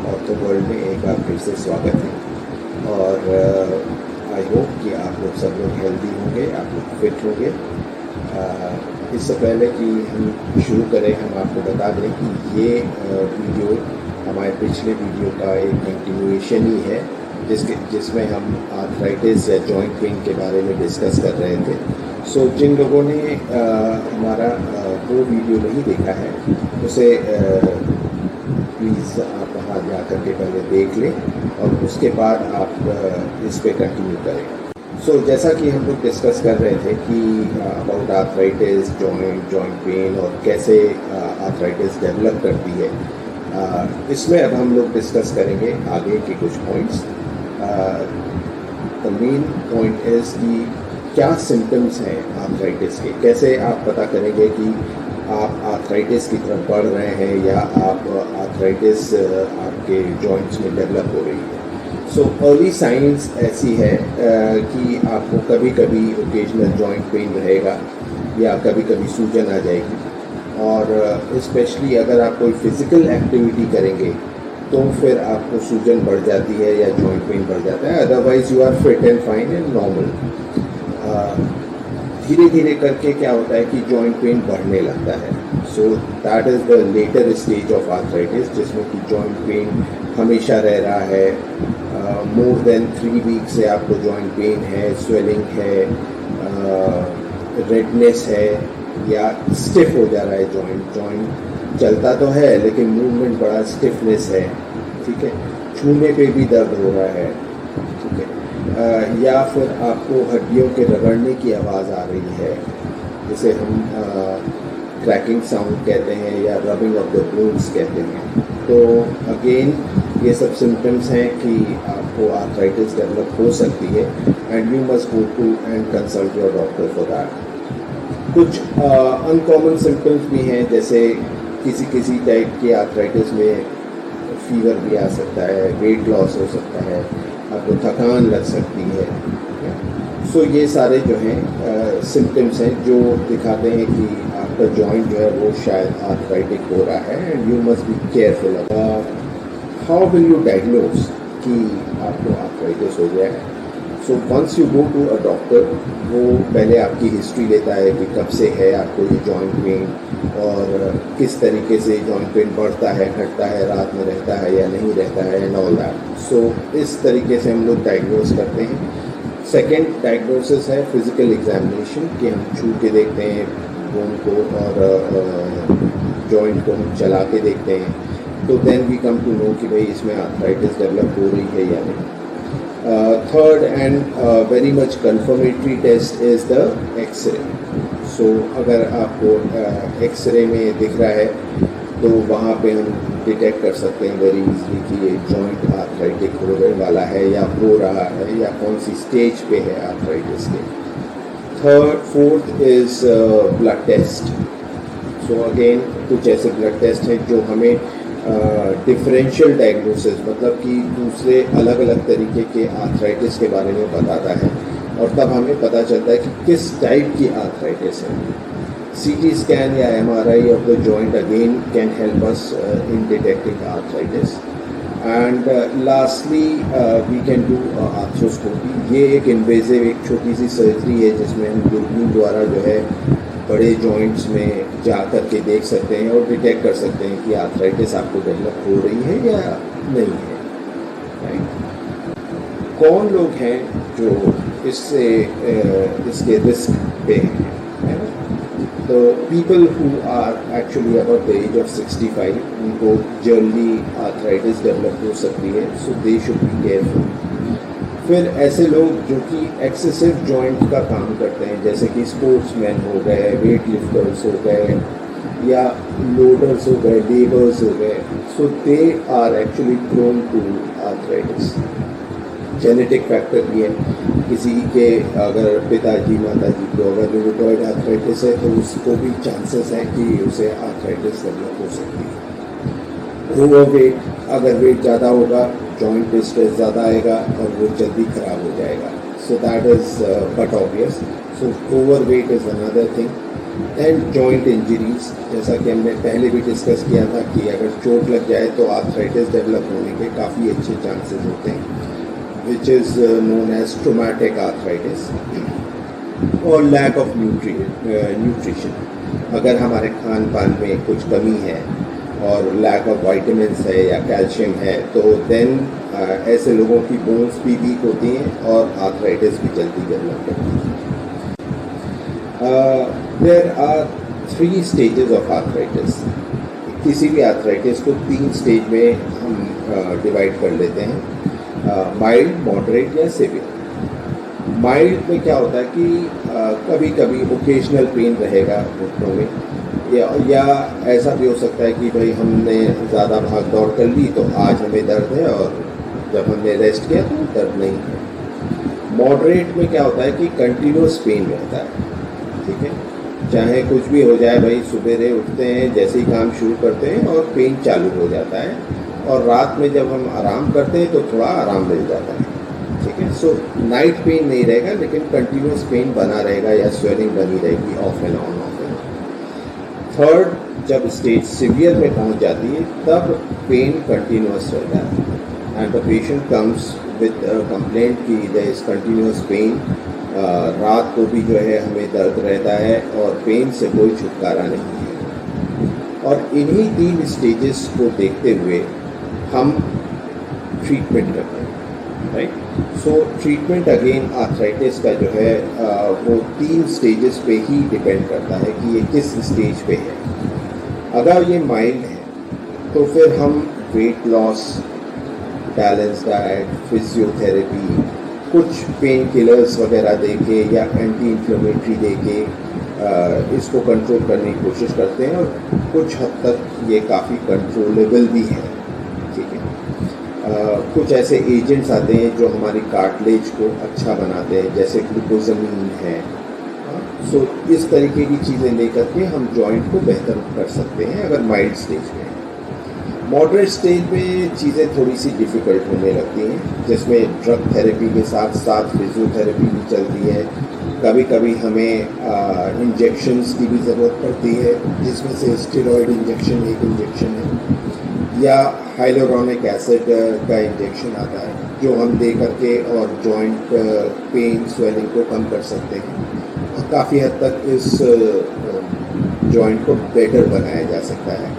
Ortho world में एक बार फिर से स्वागत है। और आई होप कि आप लोग सब लोग हेल्दी होंगे, आप लोग फिट होंगे। इससे पहले कि हम शुरू करें, हम आपको बता दें कि ये वीडियो हमारे पिछले वीडियो का एक कंटिन्यूएशन ही है, जिसमें हम आर्थराइटिस या जॉइंट पेन के बारे में डिस्कस कर रहे थे। सो जिन लोगों ने हमारा वो वीडियो नहीं देखा है, उसे प्लीज़ आप वहाँ जा कर के पहले देख लें और उसके बाद आप इस पे कंटिन्यू करें। सो जैसा कि हम लोग डिस्कस कर रहे थे कि अबाउट आर्थराइटिस, जॉइंट पेन और कैसे आर्थराइटिस डेवलप करती है, इसमें अब हम लोग डिस्कस करेंगे आगे के कुछ points. The main point is कि क्या सिम्टम्स हैं आर्थराइटिस के, कैसे आप पता करेंगे कि आप आर्थराइटिस की तरफ बढ़ रहे हैं या आप आर्थराइटिस आपके जॉइंट्स में डेवलप हो रही है। सो अर्ली साइंस ऐसी है कि आपको कभी कभी ओकेजनल जॉइंट पेन रहेगा या कभी कभी सूजन आ जाएगी, और स्पेशली अगर आप कोई फिज़िकल एक्टिविटी करेंगे तो फिर आपको सूजन बढ़ जाती है या जॉइंट पेन बढ़ जाता है। Otherwise you are fit and fine and normal. धीरे धीरे करके क्या होता है कि जॉइंट पेन बढ़ने लगता है। So that is the later stage of arthritis, जिसमें कि जॉइंट पेन हमेशा रह रहा है। मोर देन 3 वीक से आपको जॉइंट पेन है, स्वेलिंग है, रेडनेस है या स्टिफ हो जा रहा है जॉइंट चलता तो है लेकिन मूवमेंट बड़ा स्टिफनेस है, ठीक है, छूने पे भी दर्द हो रहा है, ठीक है, या फिर आपको हड्डियों के रगड़ने की आवाज़ आ रही है, जिसे हम क्रैकिंग साउंड कहते हैं या रबिंग ऑफ द बोन्स कहते हैं। तो अगेन ये सब सिम्टम्स हैं कि आपको आर्थराइटिस डेवलप हो सकती है and you must go to and consult your doctor for that. कुछ अनकॉमन सिम्टम्स भी हैं, जैसे किसी टाइप के आर्थराइटिस में फीवर भी आ सकता है, वेट लॉस हो सकता है, आपको थकान लग सकती है। सो ये सारे जो हैं सिम्टम्स हैं जो दिखाते हैं कि आपका जॉइंट जो है वो शायद आर्थराइटिक हो रहा है and you must be careful. How will you diagnose कि आपको आर्थराइटिस हो गया है? So once you go to a doctor, वो पहले आपकी हिस्ट्री लेता है कि कब से है आपको ये जॉइंट पेन और किस तरीके से जॉइंट पेन बढ़ता है, घटता है, रात में रहता है या नहीं रहता है एंड ऑल दैट। सो इस तरीके से हम लोग डायग्नोज करते हैं। सेकेंड डायग्नोसिस है फिज़िकल एग्जामिनेशन, कि हम छू के देखते हैं बोन को और जॉइंट को हम चला के देखते हैं, तो then we come to know कि भाई इसमें आर्थराइटिस डेवलप हो रही है या नहीं। Third and very much confirmatory test is the X-ray. So अगर आपको एक्सरे में दिख रहा है तो वहाँ पे हम डिटेक्ट कर सकते हैं वेरी इजीली कि ये जॉइंट आर्थराइटिक होने वाला है या हो रहा है या कौन सी स्टेज पे है आर्थराइटिस के। Fourth is blood test. So again कुछ ऐसे ब्लड टेस्ट हैं जो हमें डिफरेंशियल डायग्नोसिस, मतलब कि दूसरे अलग अलग तरीके के आर्थराइटिस के बारे में बताता है, और तब हमें पता चलता है कि किस टाइप की आर्थराइटिस है। CT स्कैन या MRI of the joint again can help us in detecting arthritis. And lastly we can do arthroscopy. ये एक इन्वेजिव, एक छोटी सी सर्जरी है जिसमें हम दूरबीन द्वारा जो है बड़े जॉइंट्स में जा कर के देख सकते हैं और डिटेक्ट कर सकते हैं कि आर्थराइटिस आपको डेवलप हो रही है या नहीं है, राइट। कौन लोग हैं जो इसके रिस्क पे हैं, है ना? तो people who are actually about the age of 65, उनको जल्दी आर्थराइटिस डेवलप हो सकती है, so they should be careful. फिर ऐसे लोग जो कि एक्सेसिव जॉइंट का काम करते हैं, जैसे कि स्पोर्ट्समैन हो गए, वेट लिफ्टर्स हो गए या लोडर्स हो गए, लेबर्स हो गए, so they are actually prone to arthritis. Genetic factor भी है, किसी के अगर पिताजी माताजी को अगर रूमेटॉइड आर्थराइटिस है तो उसको भी चांसेस हैं कि उसे आर्थराइटिस डेवलप हो सकती है। ओवरवेट, अगर वेट ज़्यादा होगा जॉइंट पे स्ट्रेस ज़्यादा आएगा और वो जल्दी ख़राब हो जाएगा। So that is but obvious. So overweight is another thing. And joint injuries, जैसा कि हमने पहले भी डिस्कस किया था कि अगर चोट लग जाए तो आर्थराइटिस डेवलप होने के काफ़ी अच्छे चांसेस होते हैं, which is known as traumatic arthritis. और लैक ऑफ न्यूट्रिशन, अगर हमारे खान पान में कुछ कमी है और लैक ऑफ वाइटामिन्स है या कैल्शियम है, तो देन ऐसे लोगों की बोन्स भी वीक होती हैं और आर्थराइटिस भी जल्दी डेवलप होती है। There are 3 stages of arthritis. किसी भी आर्थराइटिस को 3 स्टेज में हम डिवाइड कर लेते हैं, माइल्ड, मॉडरेट या सीवियर। माइल्ड में क्या होता है कि कभी कभी ओकेजनल पेन रहेगा घुटनों में, या ऐसा भी हो सकता है कि भाई हमने ज़्यादा भाग दौड़ कर ली तो आज हमें दर्द है और जब हमने रेस्ट किया तो दर्द नहीं है। मॉडरेट में क्या होता है कि कंटिन्यूस पेन रहता है, ठीक है, चाहे कुछ भी हो जाए, भाई सुबह उठते हैं, जैसे ही काम शुरू करते हैं और पेन चालू हो जाता है, और रात में जब हम आराम करते हैं तो थोड़ा आराम मिल जाता है, ठीक है। सो नाइट पेन नहीं रहेगा, लेकिन कंटिन्यूस पेन बना रहेगा या स्वेलिंग बनी रहेगी of and on, of and on. Third, जब स्टेज सीवियर में पहुंच जाती है तब पेन कंटिन्यूस रहता है and the patient comes with complaint कि देयर इज कंटिन्यूस पेन, रात को भी जो है हमें दर्द रहता है और पेन से कोई छुटकारा नहीं है। और इन्हीं 3 स्टेजेस को देखते हुए हम ट्रीटमेंट करते हैं, राइट। सो ट्रीटमेंट अगेन आर्थराइटिस का जो है वो 3 स्टेजेस पे ही डिपेंड करता है कि ये किस स्टेज पे है। अगर ये माइल्ड है तो फिर हम weight loss, balance diet, physiotherapy, कुछ पेन किलर्स वगैरह देके या एंटी इन्फ्लेमेटरी देके इसको कंट्रोल करने की कोशिश करते हैं, और कुछ हद तक ये काफ़ी कंट्रोलेबल भी है, ठीक है। कुछ ऐसे एजेंट्स आते हैं जो हमारी कार्टिलेज को अच्छा बनाते हैं, जैसे ग्लूकोजामीन है। सो इस तरीके की चीज़ें लेकर के हम जॉइंट को बेहतर कर सकते हैं अगर माइल्ड स्टेज में। मॉडरेट स्टेज में चीज़ें थोड़ी सी डिफ़िकल्ट होने लगती हैं, जिसमें ड्रग थेरेपी के साथ साथ फिजियोथेरेपी भी चलती है। कभी कभी हमें इंजेक्शन्स की भी ज़रूरत पड़ती है, जिसमें से स्टेरॉयड इंजेक्शन एक इंजेक्शन है, या हाइलोरोनिक एसिड का इंजेक्शन आता है जो हम दे करके और जॉइंट पेन, स्वेलिंग को कम कर सकते हैं और काफ़ी हद तक इस जॉइंट को बेटर बनाया जा सकता है।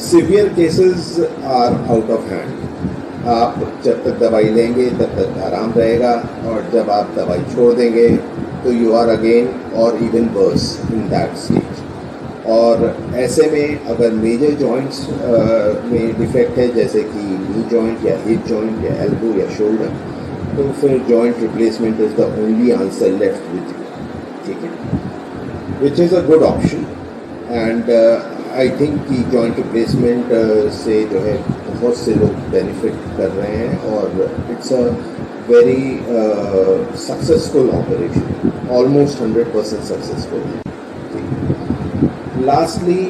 Severe cases are out of hand. आप जब तक दवाई लेंगे तब तक आराम रहेगा, और जब आप दवाई छोड़ देंगे तो यू आर अगेन और even worse in that stage. और ऐसे में अगर मेजर जॉइंट्स में डिफेक्ट है, जैसे कि नी जॉइंट या हिप जॉइंट या एल्बो या शोल्डर, तो फिर joint replacement is the only answer left with you, ठीक है, which is a good option. And I think कि जॉइंट रिप्लेसमेंट से जो है बहुत से लोग बेनिफिट कर रहे हैं, और it's a very successful operation, almost 100% successful है। लास्टली,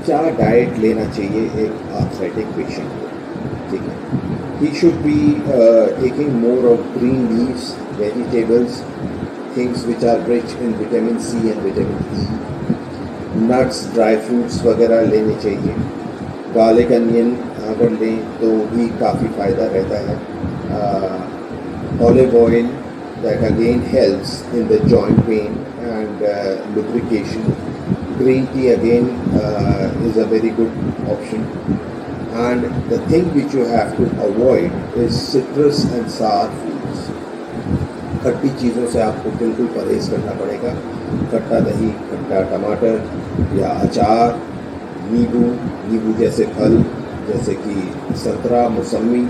क्या डाइट लेना चाहिए एक आर्थराइटिक पेशेंट को, ठीक है। He should be taking more of green leaves, vegetables, things which are rich in vitamin C and vitamin E. Nuts, dry fruits वगैरह लेने चाहिए। गार्लिक अनियन अगर लें तो भी काफ़ी फ़ायदा रहता है। Olive oil that again helps in the joint pain and lubrication. Green tea again is a very good option. And the thing which you have to avoid is citrus and sour foods. खट्टी चीज़ों से आपको बिल्कुल परहेज़ करना पड़ेगा। खट्टा दही, खट्टा टमाटर या अचार, नींबू जैसे फल, जैसे कि संतरा, मौसमी।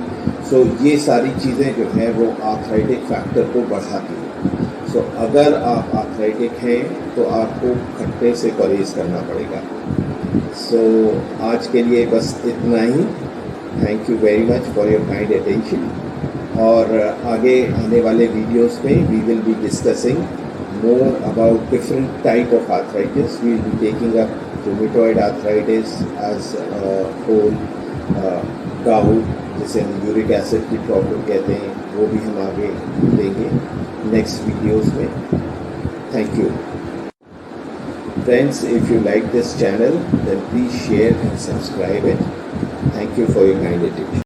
सो ये सारी चीज़ें जो हैं वो आर्थराइटिक फैक्टर को बढ़ाती हैं। सो अगर आप आर्थराइटिक हैं तो आपको खट्टे से परहेज़ करना पड़ेगा। सो आज के लिए बस इतना ही। Thank you very much for your kind attention. और आगे आने वाले वीडियोस में we will be discussing more about different type of arthritis. We will be taking up rheumatoid arthritis as whole, gout जिसे हम यूरिक एसिड की problem कहते हैं, वो भी हम आगे देंगे नेक्स्ट वीडियोस में। Thank you. Friends, if you like this channel, then please share and subscribe it. Thank you for your kind attention.